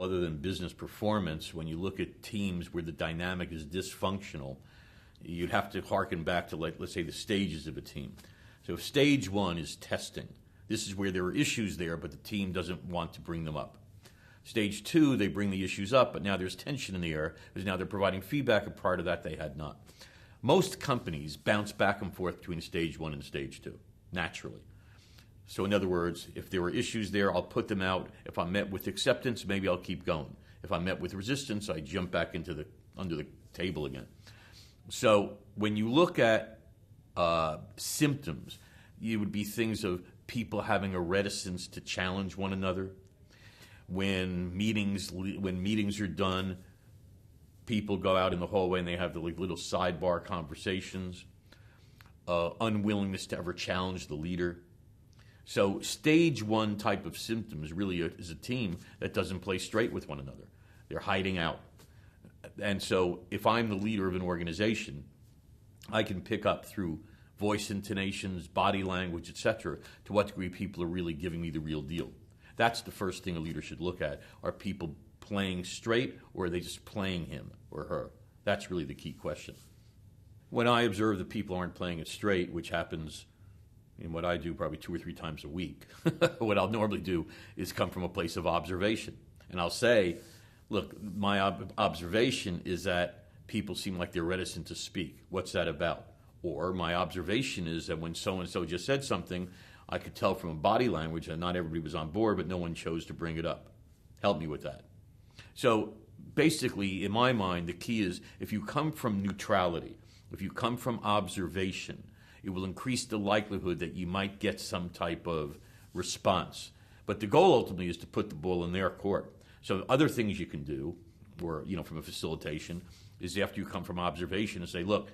Other than business performance, when you look at teams where the dynamic is dysfunctional, you'd have to harken back to, let's say, the stages of a team. So stage one is testing. This is where there are issues there, but the team doesn't want to bring them up. Stage two, they bring the issues up, but now there's tension in the air because now they're providing feedback. A part of that they had not. Most companies bounce back and forth between stage one and stage two, naturally. So in other words, if there were issues there, I'll put them out. If I'm met with acceptance, maybe I'll keep going. If I'm met with resistance, I jump back into under the table again. So when you look at symptoms, it would be things of people having a reticence to challenge one another. When meetings are done, people go out in the hallway and they have the little sidebar conversations. Unwillingness to ever challenge the leader. So stage one type of symptoms really is a team that doesn't play straight with one another. They're hiding out. And so if I'm the leader of an organization, I can pick up through voice intonations, body language, etc., to what degree people are really giving me the real deal. That's the first thing a leader should look at. Are people playing straight, or are they just playing him or her? That's really the key question. When I observe that people aren't playing it straight, which happens in what I do probably 2 or 3 times a week, what I'll normally do is come from a place of observation. And I'll say, look, my observation is that people seem like they're reticent to speak. What's that about? Or my observation is that when so-and-so just said something, I could tell from body language that not everybody was on board, but no one chose to bring it up. Help me with that. So basically, in my mind, the key is if you come from neutrality, if you come from observation, it will increase the likelihood that you might get some type of response. But the goal ultimately is to put the ball in their court. So other things you can do, or from a facilitation, is after you come from observation and say, look,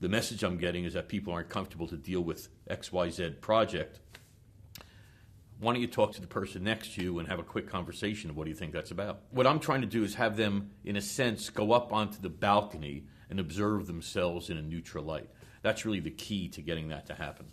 the message I'm getting is that people aren't comfortable to deal with XYZ project. Why don't you talk to the person next to you and have a quick conversation of what do you think that's about? What I'm trying to do is have them, in a sense, go up onto the balcony and observe themselves in a neutral light. That's really the key to getting that to happen.